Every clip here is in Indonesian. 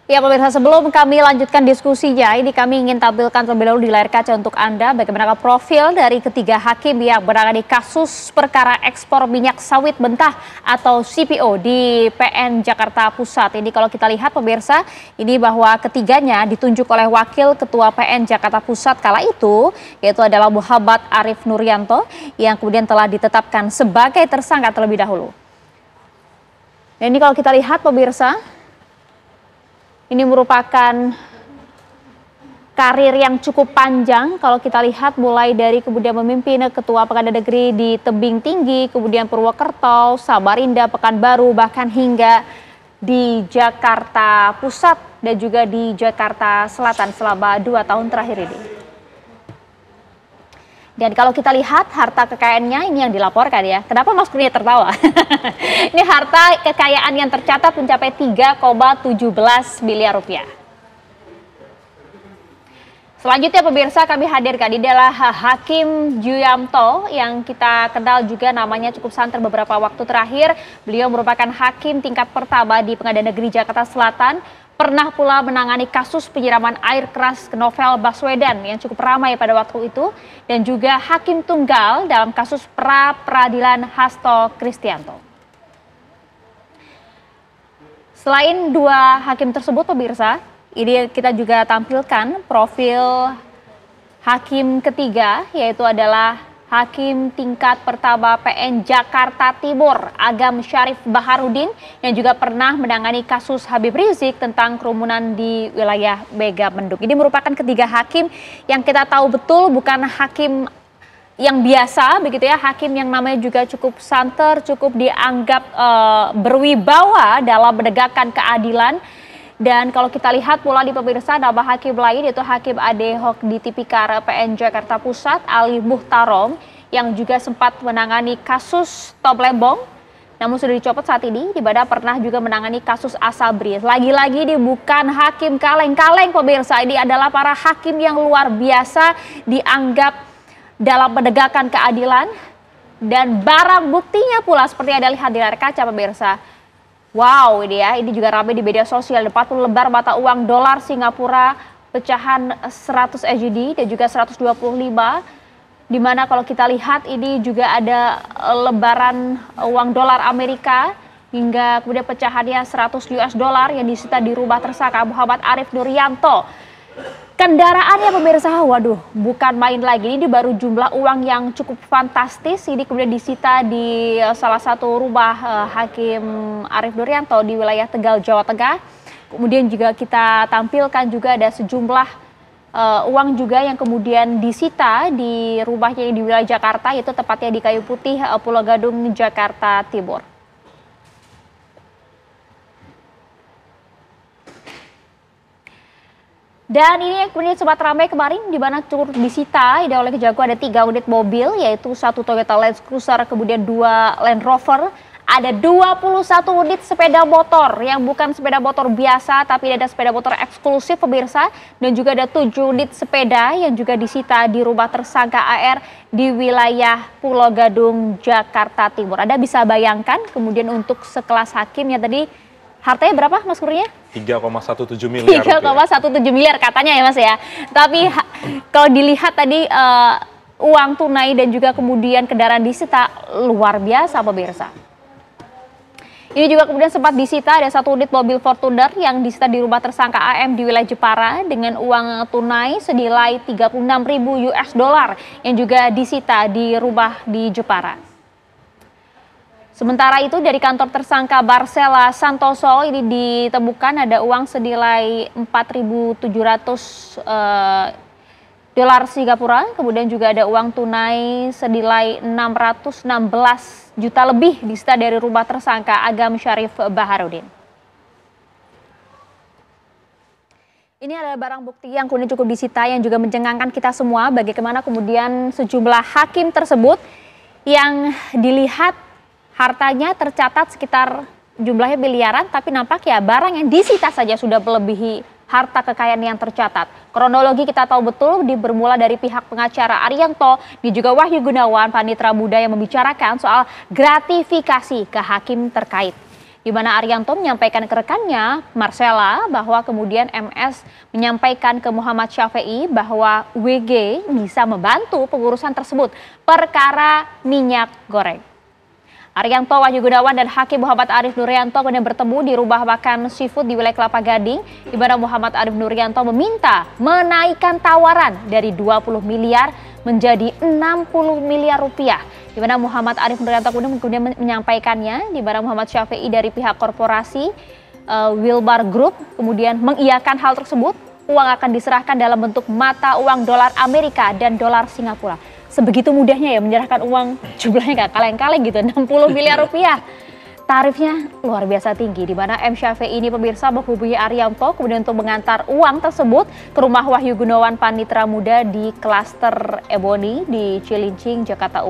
Ya pemirsa, sebelum kami lanjutkan diskusinya, ini kami ingin tampilkan terlebih dahulu di layar kaca untuk Anda bagaimana profil dari ketiga hakim yang menangani kasus perkara ekspor minyak sawit mentah atau CPO di PN Jakarta Pusat. Ini kalau kita lihat pemirsa, ini bahwa ketiganya ditunjuk oleh Wakil Ketua PN Jakarta Pusat kala itu, yaitu adalah Muhammad Arif Nuryanto yang kemudian telah ditetapkan sebagai tersangka terlebih dahulu. Dan ini kalau kita lihat pemirsa, ini merupakan karir yang cukup panjang kalau kita lihat mulai dari kemudian memimpin Ketua Pengadilan Negeri di Tebing Tinggi, kemudian Purwokerto, Samarinda, Pekanbaru, bahkan hingga di Jakarta Pusat dan juga di Jakarta Selatan selama 2 tahun terakhir ini. Dan kalau kita lihat harta kekayaannya ini yang dilaporkan ya. Kenapa Mas Kurnia tertawa? Ini harta kekayaan yang tercatat mencapai 3,17 miliar rupiah. Selanjutnya pemirsa kami hadirkan ini adalah Hakim Juyamto yang kita kenal juga namanya cukup santer beberapa waktu terakhir. Beliau merupakan hakim tingkat pertama di Pengadilan Negeri Jakarta Selatan. Pernah pula menangani kasus penyiraman air keras ke Novel Baswedan yang cukup ramai pada waktu itu. Dan juga hakim tunggal dalam kasus pra-peradilan Hasto Kristianto. Selain dua hakim tersebut pemirsa, ini kita juga tampilkan profil hakim ketiga yaitu adalah Hakim tingkat pertama PN Jakarta Timur, Agam Syarif Baharudin, yang juga pernah menangani kasus Habib Rizik tentang kerumunan di wilayah Megamendung. Ini merupakan ketiga hakim yang kita tahu betul bukan hakim yang biasa, begitu ya, hakim yang namanya juga cukup santer, cukup dianggap berwibawa dalam menegakkan keadilan. Dan kalau kita lihat pula di pemirsa nama hakim lain yaitu Hakim Adehok di Tipikor PN Jakarta Pusat Ali Muhtarom yang juga sempat menangani kasus Top Lembong namun sudah dicopot saat ini, di mana pernah juga menangani kasus Asabri. Lagi-lagi ini bukan hakim kaleng-kaleng pemirsa, ini adalah para hakim yang luar biasa dianggap dalam menegakkan keadilan dan barang buktinya pula seperti Anda lihat di layar kaca pemirsa. Wow, ini ya, ini juga ramai di media sosial. 40 lembar mata uang dolar Singapura pecahan 100 SGD dan juga 125. Di mana kalau kita lihat ini juga ada lembaran uang dolar Amerika hingga kemudian pecahannya 100 US dollar yang disita di rumah tersangka Muhammad Arif Nuryanto. Kendaraannya pemirsa, waduh, bukan main lagi. Ini baru jumlah uang yang cukup fantastis. Ini kemudian disita di salah satu rumah Hakim Arif Nuryanto di wilayah Tegal, Jawa Tengah. Kemudian juga kita tampilkan juga ada sejumlah uang juga yang kemudian disita di rumahnya di wilayah Jakarta, yaitu tepatnya di Kayu Putih, Pulau Gadung, Jakarta Timur. Dan ini yang kemudian sempat ramai kemarin di mana turut disita oleh Kejagung ada 3 unit mobil yaitu 1 Toyota Land Cruiser, kemudian 2 Land Rover, ada 21 unit sepeda motor yang bukan sepeda motor biasa tapi ada sepeda motor eksklusif pemirsa, dan juga ada 7 unit sepeda yang juga disita di rumah tersangka AR di wilayah Pulau Gadung, Jakarta Timur. Anda bisa bayangkan kemudian untuk sekelas hakim yang tadi hartanya berapa Mas Kurnia? 3,17 miliar. 3,17 miliar katanya ya Mas ya. Tapi kalau dilihat tadi uang tunai dan juga kemudian kendaraan disita luar biasa pemirsa. Ini juga kemudian sempat disita ada 1 unit mobil Fortuner yang disita di rumah tersangka AM di wilayah Jepara dengan uang tunai senilai 36.000 US dollar yang juga disita di rumah di Jepara. Sementara itu dari kantor tersangka Barcela Santoso ini ditemukan ada uang senilai 4.700 dolar Singapura, kemudian juga ada uang tunai senilai 616 juta lebih disita dari rumah tersangka Agam Syarif Baharudin. Ini adalah barang bukti yang kemudian cukup disita yang juga mencengangkan kita semua bagaimana kemudian sejumlah hakim tersebut yang dilihat hartanya tercatat sekitar jumlahnya miliaran, tapi nampak ya barang yang disita saja sudah melebihi harta kekayaan yang tercatat. Kronologi kita tahu betul bermula dari pihak pengacara Arianto, dan juga Wahyu Gunawan, panitera muda yang membicarakan soal gratifikasi ke hakim terkait. di mana Arianto menyampaikan ke rekannya, Marcella, bahwa kemudian MS menyampaikan ke Muhammad Syafei bahwa WG bisa membantu pengurusan tersebut, perkara minyak goreng. Arianto, Wahyu Gunawan, dan Hakim Muhammad Arif Nurianto kemudian bertemu di rumah makan seafood di wilayah Kelapa Gading, di mana Muhammad Arif Nurianto meminta menaikkan tawaran dari 20 miliar menjadi 60 miliar rupiah. Di mana Muhammad Arif Nurianto kemudian menyampaikannya, di mana Muhammad Syafei dari pihak korporasi Wilbar Group kemudian mengiyakan hal tersebut. Uang akan diserahkan dalam bentuk mata uang dolar Amerika dan dolar Singapura. Sebegitu mudahnya ya menyerahkan uang, jumlahnya gak kaleng-kaleng gitu, 60 miliar rupiah. Tarifnya luar biasa tinggi, di mana M. Syafei ini pemirsa menghubungi Arianto kemudian untuk mengantar uang tersebut ke rumah Wahyu Gunawan, panitera muda di klaster Ebony di Cilincing, Jakarta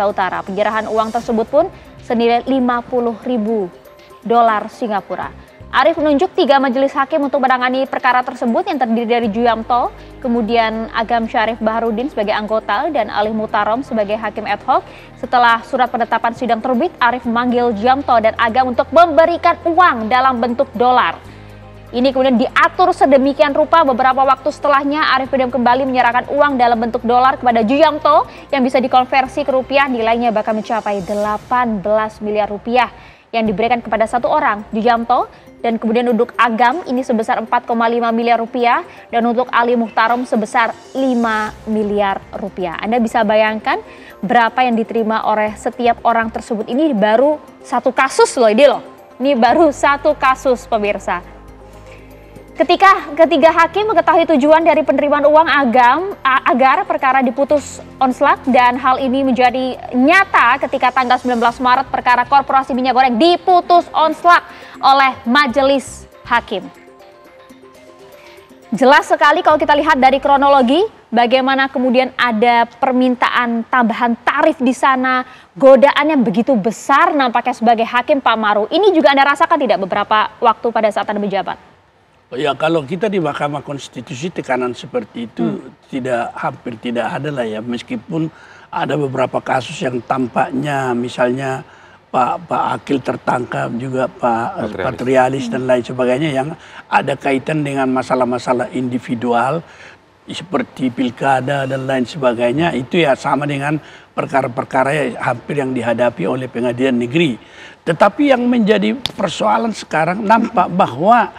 Utara. Penyerahan uang tersebut pun senilai 50.000 dolar Singapura. Arif menunjuk 3 majelis hakim untuk menangani perkara tersebut yang terdiri dari Juyamto, kemudian Agam Syarif Baharudin sebagai anggota dan Ali Mutarom sebagai hakim ad hoc. Setelah surat penetapan sidang terbit, Arif memanggil Juyamto dan Agam untuk memberikan uang dalam bentuk dolar. Ini kemudian diatur sedemikian rupa, beberapa waktu setelahnya Arif kemudian kembali menyerahkan uang dalam bentuk dolar kepada Juyamto yang bisa dikonversi ke rupiah, nilainya bahkan mencapai 18 miliar rupiah yang diberikan kepada satu orang, Juyamto, dan kemudian untuk Agam ini sebesar 4,5 miliar rupiah dan untuk Ali Muhtarom sebesar 5 miliar rupiah. Anda bisa bayangkan berapa yang diterima oleh setiap orang tersebut. Ini baru satu kasus loh ini loh. Ini baru satu kasus pemirsa. Ketika ketiga hakim mengetahui tujuan dari penerimaan uang Agam agar perkara diputus onslak, dan hal ini menjadi nyata ketika tanggal 19 Maret perkara korporasi minyak goreng diputus onslak oleh majelis hakim. Jelas sekali kalau kita lihat dari kronologi bagaimana kemudian ada permintaan tambahan tarif di sana, godaan yang begitu besar nampaknya sebagai hakim Pak Maru. Ini juga Anda rasakan tidak beberapa waktu pada saat Anda menjabat? Ya, kalau kita di Mahkamah Konstitusi tekanan seperti itu hampir tidak ada lah ya, meskipun ada beberapa kasus yang tampaknya misalnya Pak Akil tertangkap, juga Pak Patrialis dan lain sebagainya yang ada kaitan dengan masalah-masalah individual seperti pilkada dan lain sebagainya, itu ya sama dengan perkara-perkara ya hampir yang dihadapi oleh pengadilan negeri. Tetapi yang menjadi persoalan sekarang nampak bahwa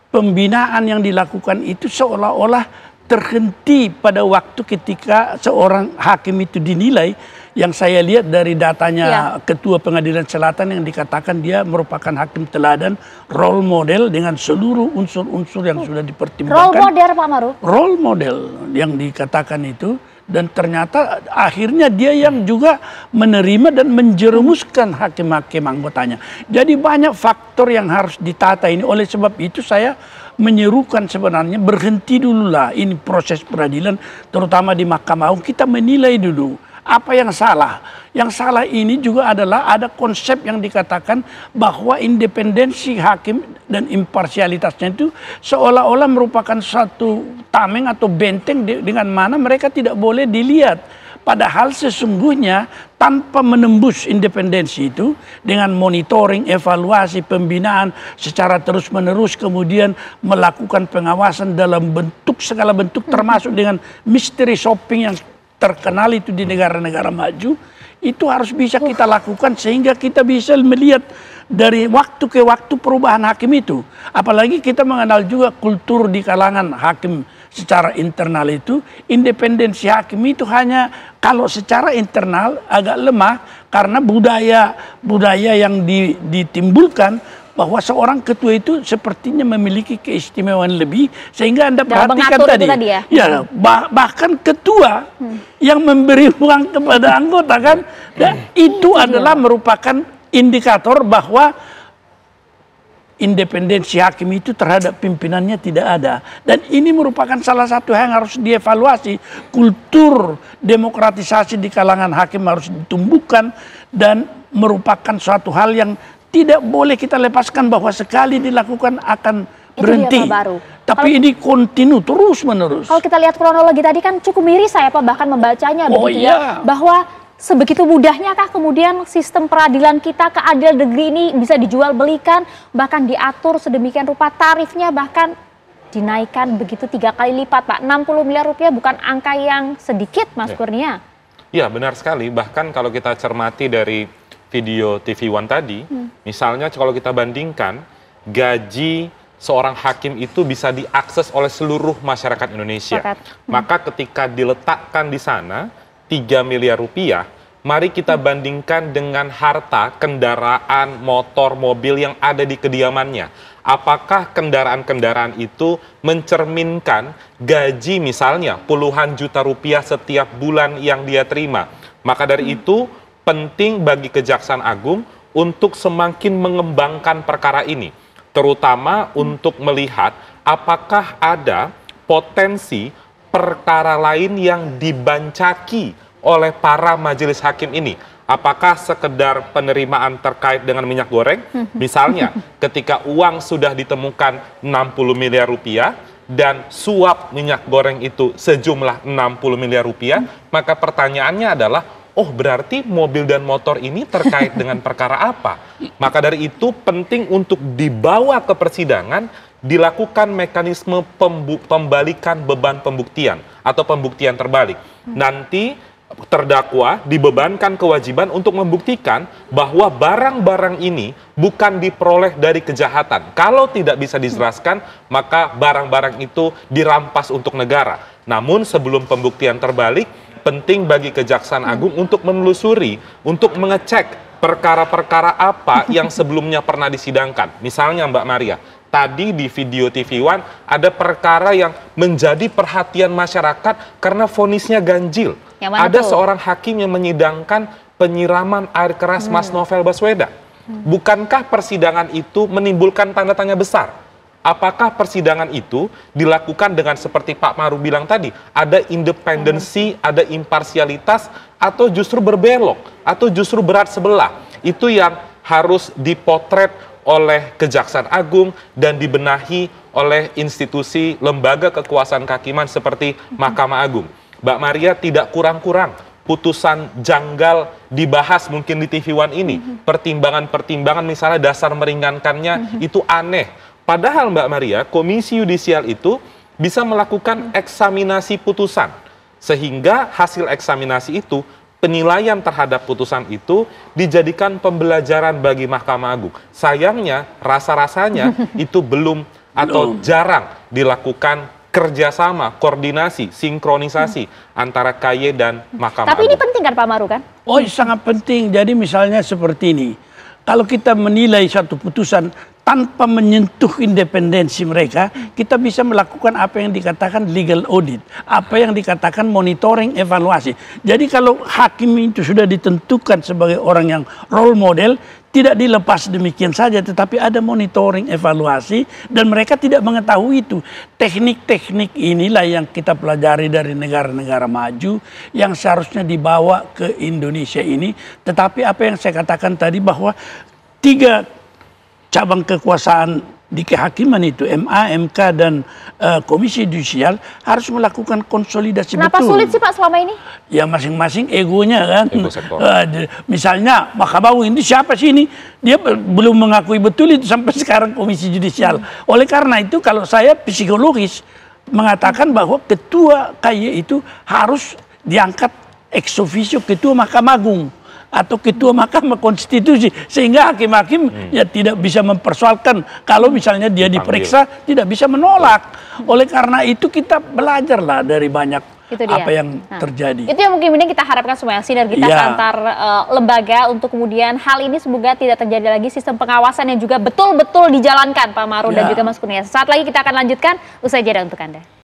pembinaan yang dilakukan itu seolah-olah terhenti pada waktu ketika seorang hakim itu dinilai, yang saya lihat dari datanya Ketua Pengadilan Selatan yang dikatakan dia merupakan hakim teladan, role model dengan seluruh unsur-unsur yang sudah dipertimbangkan. Role model Pak Maru? Role model yang dikatakan itu. Dan ternyata akhirnya dia yang juga menerima dan menjerumuskan hakim-hakim anggotanya. Jadi banyak faktor yang harus ditata ini. Oleh sebab itu saya menyerukan sebenarnya berhenti dululah ini proses peradilan, terutama di Mahkamah Agung. Kita menilai dulu apa yang salah. Yang salah ini juga adalah ada konsep yang dikatakan bahwa independensi hakim dan imparsialitasnya itu seolah-olah merupakan satu tameng atau benteng dengan mana mereka tidak boleh dilihat. Padahal sesungguhnya tanpa menembus independensi itu dengan monitoring, evaluasi, pembinaan secara terus-menerus, kemudian melakukan pengawasan dalam bentuk segala bentuk termasuk dengan mystery shopping yang terkenal itu di negara-negara maju, itu harus bisa kita lakukan sehingga kita bisa melihat dari waktu ke waktu perubahan hakim itu. Apalagi kita mengenal juga kultur di kalangan hakim secara internal itu, independensi hakim itu hanya kalau secara internal agak lemah karena budaya yang ditimbulkan bahwa seorang ketua itu sepertinya memiliki keistimewaan lebih, sehingga Anda perhatikan tadi ya bahkan ketua yang memberi uang kepada anggota kan, dan itu adalah merupakan indikator bahwa independensi hakim itu terhadap pimpinannya tidak ada. Dan ini merupakan salah satu yang harus dievaluasi. Kultur demokratisasi di kalangan hakim harus ditumbuhkan dan merupakan suatu hal yang tidak boleh kita lepaskan bahwa sekali dilakukan akan berhenti. Tapi ini kontinu terus menerus. Kalau kita lihat kronologi tadi kan cukup miris saya Pak bahkan membacanya begitu ya, bahwa sebegitu mudahnya kah kemudian sistem peradilan kita, keadilan negeri ini bisa dijual belikan, bahkan diatur sedemikian rupa tarifnya, bahkan dinaikkan begitu 3 kali lipat, Pak. 60 miliar rupiah bukan angka yang sedikit, Mas Kurnia. Ya, benar sekali. Bahkan kalau kita cermati dari video TV One tadi, misalnya kalau kita bandingkan, gaji seorang hakim itu bisa diakses oleh seluruh masyarakat Indonesia. Maka ketika diletakkan di sana 3 miliar rupiah, mari kita bandingkan dengan harta, kendaraan, motor, mobil yang ada di kediamannya. Apakah kendaraan-kendaraan itu mencerminkan gaji misalnya puluhan juta rupiah setiap bulan yang dia terima? Maka dari itu penting bagi Kejaksaan Agung untuk semakin mengembangkan perkara ini, terutama untuk melihat apakah ada potensi perkara lain yang dibancaki oleh para majelis hakim ini. Apakah sekedar penerimaan terkait dengan minyak goreng? Misalnya ketika uang sudah ditemukan 60 miliar rupiah dan suap minyak goreng itu sejumlah 60 miliar rupiah, maka pertanyaannya adalah, oh berarti mobil dan motor ini terkait dengan perkara apa? Maka dari itu penting untuk dibawa ke persidangan, dilakukan mekanisme pembalikan beban pembuktian atau pembuktian terbalik. Nanti terdakwa dibebankan kewajiban untuk membuktikan bahwa barang-barang ini bukan diperoleh dari kejahatan. Kalau tidak bisa dijelaskan, maka barang-barang itu dirampas untuk negara. Namun sebelum pembuktian terbalik, penting bagi Kejaksaan Agung untuk menelusuri, untuk mengecek perkara-perkara apa yang sebelumnya pernah disidangkan. Misalnya Mbak Maria, tadi di video TV One ada perkara yang menjadi perhatian masyarakat karena vonisnya ganjil. Ada seorang hakim yang menyidangkan penyiraman air keras Mas Novel Baswedan. Bukankah persidangan itu menimbulkan tanda tanya besar? Apakah persidangan itu dilakukan dengan seperti Pak Maru bilang tadi, ada independensi, ada imparsialitas, atau justru berbelok, atau justru berat sebelah? Itu yang harus dipotret oleh Kejaksaan Agung dan dibenahi oleh institusi lembaga kekuasaan kehakiman seperti Mahkamah Agung. Mbak Maria, tidak kurang-kurang putusan janggal dibahas mungkin di TV One ini. Pertimbangan-pertimbangan misalnya dasar meringankannya itu aneh. Padahal Mbak Maria, Komisi Yudisial itu bisa melakukan eksaminasi putusan. Sehingga hasil eksaminasi itu, penilaian terhadap putusan itu dijadikan pembelajaran bagi Mahkamah Agung. Sayangnya, rasa-rasanya itu belum atau jarang dilakukan kerjasama, koordinasi, sinkronisasi antara KY dan Mahkamah Agung. Tapi ini penting kan Pak Maru kan? Oh, sangat penting. Jadi misalnya seperti ini, kalau kita menilai satu putusan tanpa menyentuh independensi mereka, kita bisa melakukan apa yang dikatakan legal audit, apa yang dikatakan monitoring evaluasi. Jadi kalau hakim itu sudah ditentukan sebagai orang yang role model, tidak dilepas demikian saja, tetapi ada monitoring evaluasi dan mereka tidak mengetahui itu. Teknik-teknik inilah yang kita pelajari dari negara-negara maju yang seharusnya dibawa ke Indonesia ini. Tetapi apa yang saya katakan tadi bahwa 3 cabang kekuasaan di kehakiman itu, MA, MK, dan Komisi Yudisial harus melakukan konsolidasi. Kenapa betul. Sulit sih Pak selama ini? Ya masing-masing egonya kan. Ego sektor. Misalnya Mahkamah Agung ini siapa sih ini? Dia belum mengakui betul itu sampai sekarang Komisi Yudisial. Oleh karena itu kalau saya psikologis mengatakan bahwa ketua KY itu harus diangkat ex officio ketua Mahkamah Agung atau ketua Mahkamah Konstitusi, sehingga hakim-hakim ya tidak bisa mempersoalkan kalau misalnya dia diperiksa tidak bisa menolak. Oleh karena itu kita belajarlah dari banyak apa yang terjadi. Itu yang mungkin kita harapkan semua, sinergitas antar lembaga untuk kemudian hal ini semoga tidak terjadi lagi, sistem pengawasan yang juga betul-betul dijalankan Pak Maru dan juga Mas Kurnia. Saat lagi kita akan lanjutkan usai jeda untuk Anda.